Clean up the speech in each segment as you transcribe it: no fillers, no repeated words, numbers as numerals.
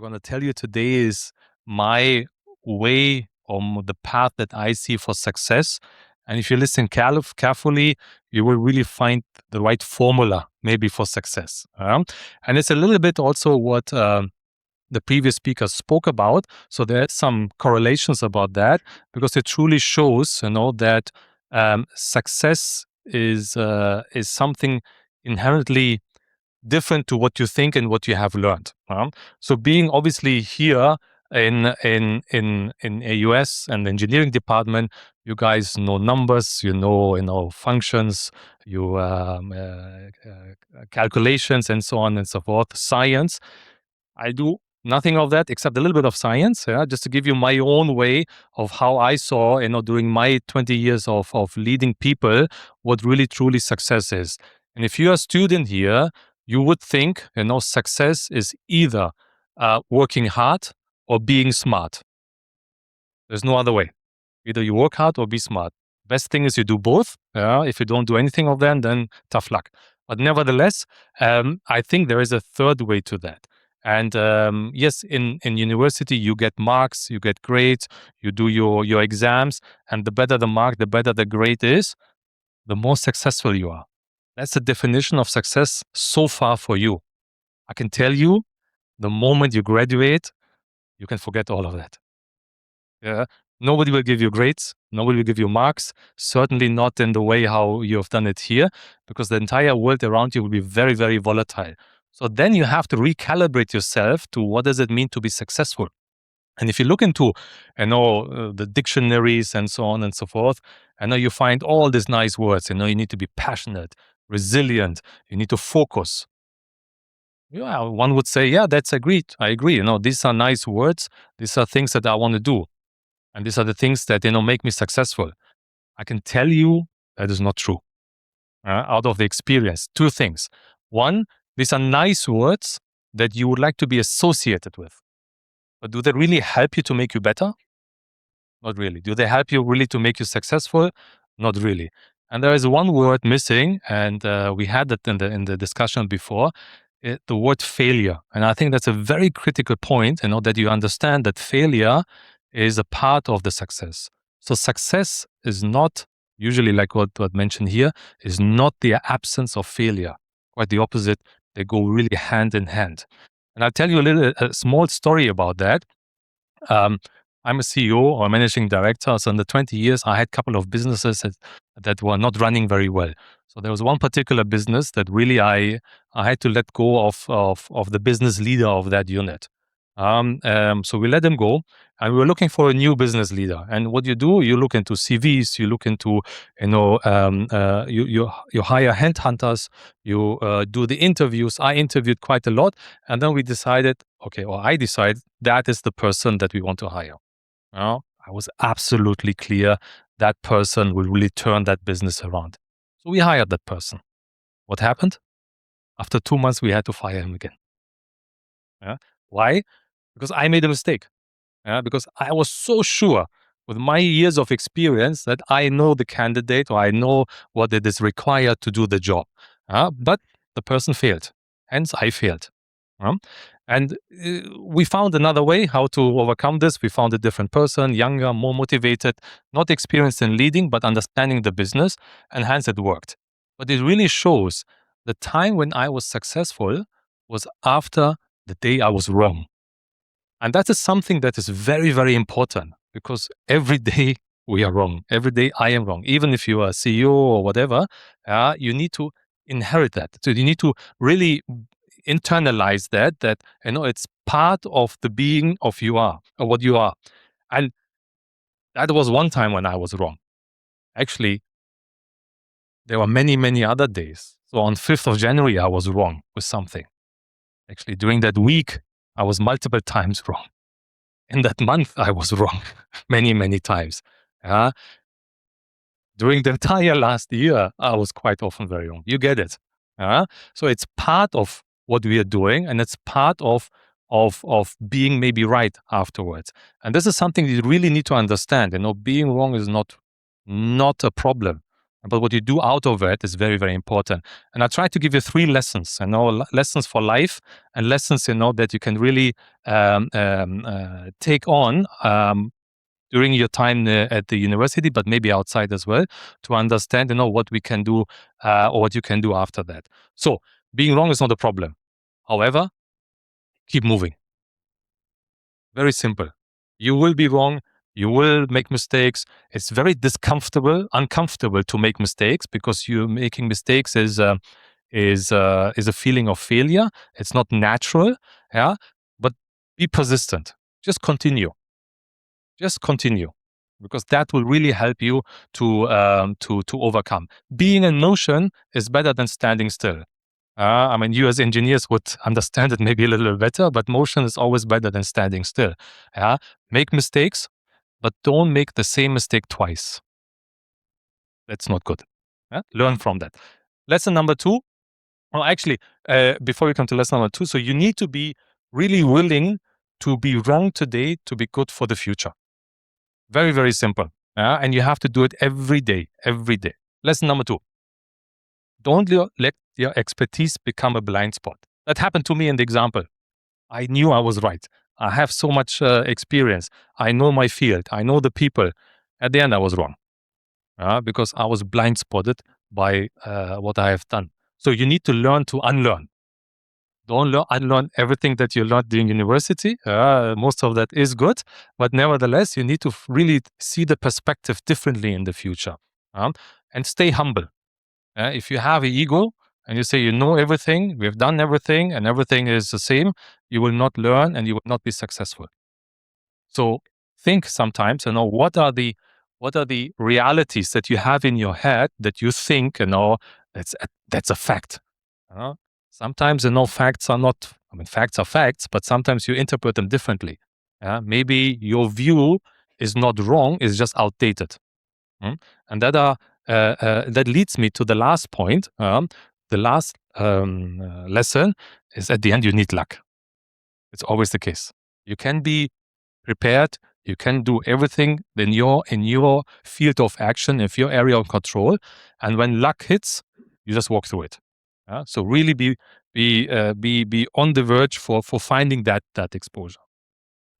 going to tell you today is my way or the path that I see for success. And if you listen carefully, you will really find the right formula maybe for success. And it's a little bit also what the previous speaker spoke about. So there's some correlations about that because it truly shows, that success is something inherently different to what you think and what you have learned. So being obviously here in a US and engineering department, you guys know numbers, functions, calculations, and so on and so forth. Science. I do nothing of that except a little bit of science, just to give you my own way of how I saw, during my 20 years of leading people, what really truly success is. And if you're a student here, you would think, success is either working hard or being smart. There's no other way. Either you work hard or be smart. Best thing is you do both. If you don't do anything of them, then tough luck. But nevertheless, I think there is a third way to that. And yes, in university, you get marks, you get grades, you do your exams, and the better the mark, the better the grade is, the more successful you are. That's the definition of success so far for you. I can tell you, the moment you graduate, you can forget all of that. Yeah. Nobody will give you grades. Nobody will give you marks. Certainly not in the way how you have done it here, because the entire world around you will be very, very volatile. So then you have to recalibrate yourself to what does it mean to be successful. And if you look into, the dictionaries and so on and so forth, you find all these nice words. You need to be passionate, resilient. You need to focus. Yeah, one would say, yeah, that's agreed. I agree. These are nice words. These are things that I want to do. And these are the things that, make me successful. I can tell you that is not true. Out of the experience, two things. One, these are nice words that you would like to be associated with. But do they really help you to make you better? Not really. Do they help you really to make you successful? Not really. And there is one word missing, and we had that in the discussion before, the word failure. And I think that's a very critical point, that you understand that failure is a part of the success. So success is not usually like what mentioned here, is not the absence of failure. Quite the opposite. They go really hand in hand. And I'll tell you a small story about that. I'm a CEO or managing director. So in the 20 years, I had a couple of businesses that were not running very well. So there was one particular business that really I had to let go of the business leader of that unit. So we let them go, and we were looking for a new business leader. And what you do, you look into CVs, you look into, you hire headhunters, you do the interviews. I interviewed quite a lot, and then we decided, I decided that is the person that we want to hire. I was absolutely clear that person will really turn that business around. So we hired that person. What happened? After 2 months, we had to fire him again. Why? Because I made a mistake. Because I was so sure with my years of experience that I know the candidate, or I know what it is required to do the job. But the person failed. Hence, I failed. And we found another way how to overcome this. We found a different person, younger, more motivated, not experienced in leading, but understanding the business, and hence it worked. But it really shows the time when I was successful was after the day I was wrong. And that is something that is very, very important, because every day we are wrong. Every day I am wrong. Even if you are a CEO or whatever, you need to inherit that. So you need to really internalize that it's part of the being of you are, or what you are. And that was one time when I was wrong. Actually, there were many, many other days. So on 5th of January, I was wrong with something. Actually, during that week, I was multiple times wrong. In that month, I was wrong many, many times. During the entire last year, I was quite often very wrong. You get it. So it's part of what we are doing, and it's part of being maybe right afterwards. And this is something you really need to understand. Being wrong is not a problem. but what you do out of it is very, very important. And I try to give you 3 lessons, lessons for life and lessons, that you can really take on during your time at the university, but maybe outside as well, to understand, what we can do or what you can do after that. So being wrong is not a problem. However, keep moving. Very simple. You will be wrong. You will make mistakes. It's very uncomfortable to make mistakes, because you making mistakes is a feeling of failure. It's not natural. Yeah, but be persistent. Just continue. Because that will really help you to overcome. Being in motion is better than standing still. You as engineers would understand it maybe a little better, but motion is always better than standing still. Yeah, make mistakes, but don't make the same mistake twice. That's not good. Yeah? Learn from that. Lesson number 2. Well, actually, before we come to lesson number 2, so you need to be really willing to be wrong today to be good for the future. Very, very simple. And you have to do it every day. Lesson number 2. Don't let your expertise become a blind spot. That happened to me in the example. I knew I was right. I have so much experience. I know my field. I know the people. At the end, I was wrong because I was blind spotted by what I have done. So you need to learn to unlearn. Don't unlearn everything that you learned during university. Most of that is good, but nevertheless, you need to really see the perspective differently in the future, and stay humble. If you have an ego and you say you know everything, we've done everything, and everything is the same, you will not learn and you will not be successful. So think sometimes, what are the realities that you have in your head that you think, that's a fact. Sometimes, facts are not, facts are facts, but sometimes you interpret them differently. Maybe your view is not wrong, it's just outdated. And that leads me to the last point. The last lesson is, at the end, you need luck. It's always the case. You can be prepared. You can do everything in your field of action, in your area of control. And when luck hits, you just walk through it. So really be on the verge for finding that exposure.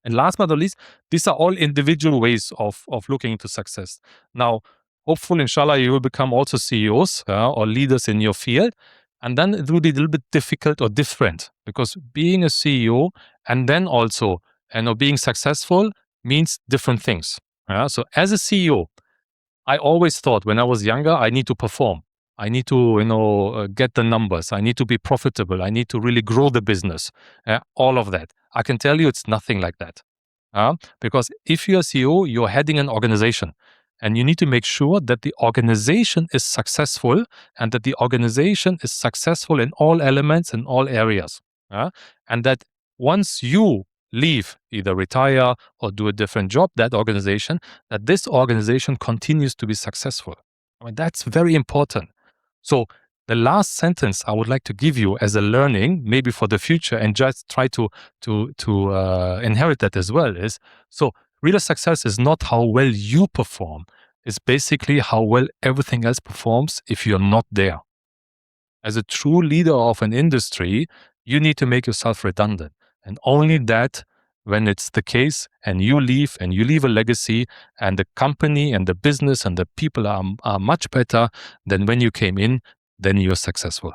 And last but not least, these are all individual ways of looking into success. Now, hopefully, inshallah, you will become also CEOs or leaders in your field. And then it will be a little bit difficult or different, because being a CEO and then also being successful means different things. So as a CEO, I always thought when I was younger, I need to perform. I need to get the numbers. I need to be profitable. I need to really grow the business. All of that. I can tell you it's nothing like that. Because if you're a CEO, you're heading an organization. And you need to make sure that the organization is successful, and that the organization is successful in all elements, in all areas. And that once you leave, either retire or do a different job, that this organization continues to be successful. That's very important. So the last sentence I would like to give you as a learning, maybe for the future, and just try to inherit that as well, is, so real success is not how well you perform. It's basically how well everything else performs if you're not there. As a true leader of an industry, you need to make yourself redundant. And only that, when it's the case and you leave a legacy, and the company and the business and the people are much better than when you came in, then you're successful.